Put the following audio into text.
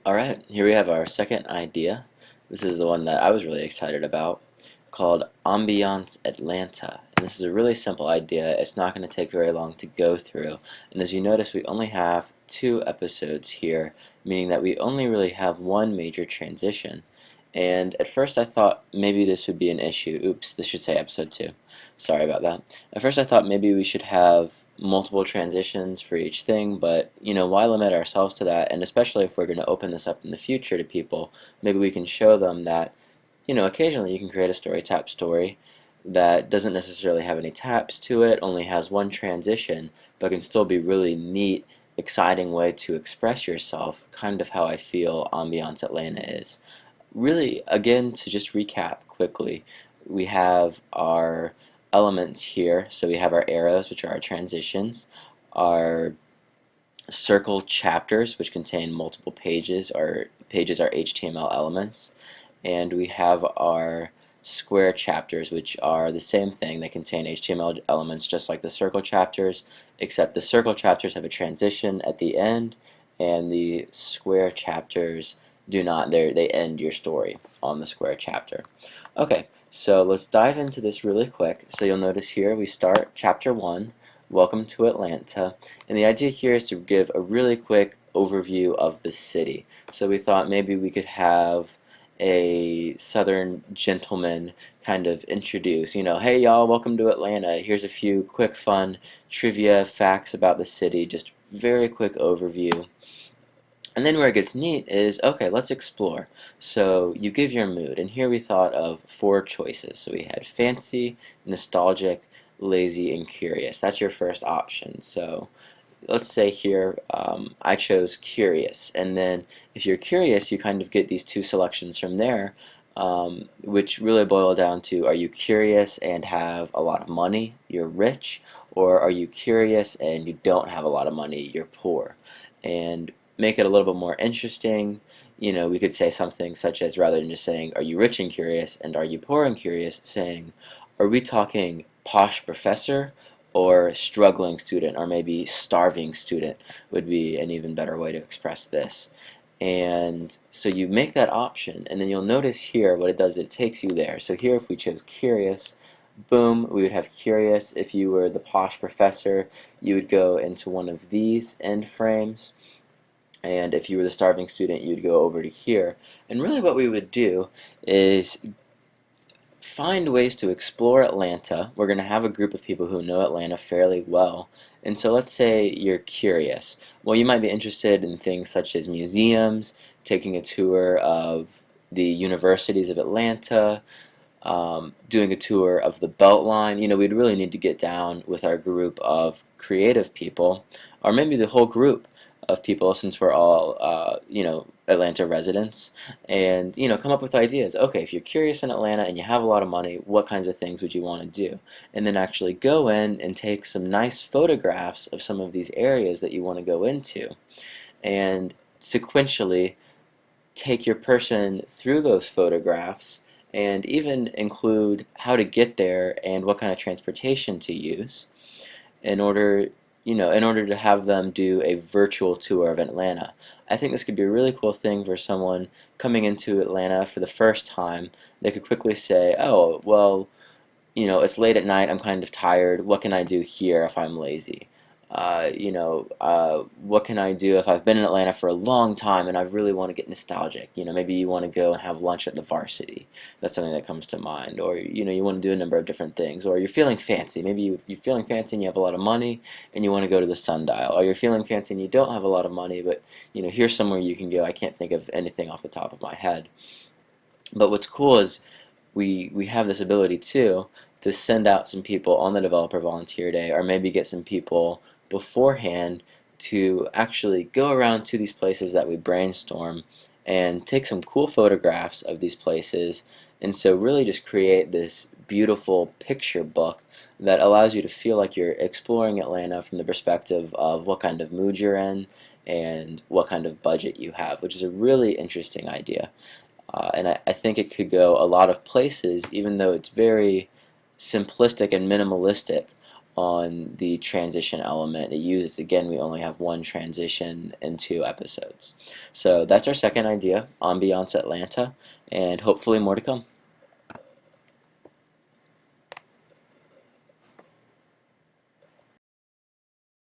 Alright, here we have our second idea. This is the one that I was really excited about, called Ambiance Atlanta. And this is a really simple idea. It's not going to take very long to go through. And as you notice, we only have 2 episodes here, meaning that we only really have one major transition. And at first I thought maybe this would be an issue. Oops, this should say episode 2. Sorry about that. At first I thought maybe we should have multiple transitions for each thing, but why limit ourselves to that? And especially if we're going to open this up in the future to people, maybe we can show them that occasionally you can create a StoryTap story that doesn't necessarily have any taps to it, only has one transition, but can still be really neat, exciting way to express yourself, kind of how I feel Ambiance Atlanta is. Really, again, to just recap quickly, we have our elements here. So we have our arrows, which are our transitions, our circle chapters, which contain multiple pages. Our pages are HTML elements. And we have our square chapters, which are the same thing. They contain HTML elements just like the circle chapters, except the circle chapters have a transition at the end, and the square chapters do not. They end your story on the square chapter. Okay, so let's dive into this really quick. So you'll notice here we start chapter 1, Welcome to Atlanta, and the idea here is to give a really quick overview of the city. So we thought maybe we could have a southern gentleman kind of introduce, hey y'all, welcome to Atlanta. Here's a few quick fun trivia facts about the city, just very quick overview. And then where it gets neat is, okay, let's explore. So you give your mood, and here we thought of 4 choices. So we had fancy, nostalgic, lazy, and curious. That's your first option. So let's say here I chose curious, and then if you're curious, you kind of get these 2 selections from there, which really boil down to, are you curious and have a lot of money, you're rich, or are you curious and you don't have a lot of money, you're poor? And make it a little bit more interesting, we could say something such as, rather than just saying are you rich and curious and are you poor and curious, saying are we talking posh professor or struggling student, or maybe starving student would be an even better way to express this. And so you make that option, and then you'll notice here what it does, it takes you there. So here if we chose curious, boom, we would have curious. If you were the posh professor, you would go into one of these end frames, and if you were the starving student, you'd go over to here. And really what we would do is find ways to explore Atlanta. We're going to have a group of people who know Atlanta fairly well. And so let's say you're curious. Well, you might be interested in things such as museums, taking a tour of the universities of Atlanta, doing a tour of the Beltline. We'd really need to get down with our group of creative people, or maybe the whole group of people, since we're all, Atlanta residents, and, come up with ideas. Okay, if you're curious in Atlanta and you have a lot of money, what kinds of things would you want to do? And then actually go in and take some nice photographs of some of these areas that you want to go into, and sequentially take your person through those photographs, and even include how to get there and what kind of transportation to use in order to have them do a virtual tour of Atlanta. I think this could be a really cool thing for someone coming into Atlanta for the first time. They could quickly say, oh, well, it's late at night, I'm kind of tired, what can I do here if I'm lazy? What can I do if I've been in Atlanta for a long time and I really want to get nostalgic? Maybe you want to go and have lunch at the Varsity. That's something that comes to mind. Or, you want to do a number of different things. Or you're feeling fancy. Maybe you're feeling fancy and you have a lot of money and you want to go to the Sundial. Or you're feeling fancy and you don't have a lot of money, but, here's somewhere you can go. I can't think of anything off the top of my head. But what's cool is we have this ability too to send out some people on the developer volunteer day, or maybe get some people beforehand to actually go around to these places that we brainstorm and take some cool photographs of these places, and so really just create this beautiful picture book that allows you to feel like you're exploring Atlanta from the perspective of what kind of mood you're in and what kind of budget you have, which is a really interesting idea. And I think it could go a lot of places, even though it's very simplistic and minimalistic. on the transition element it uses. Again, we only have one transition in 2 episodes. So that's our second idea, Ambiance Atlanta, and hopefully more to come.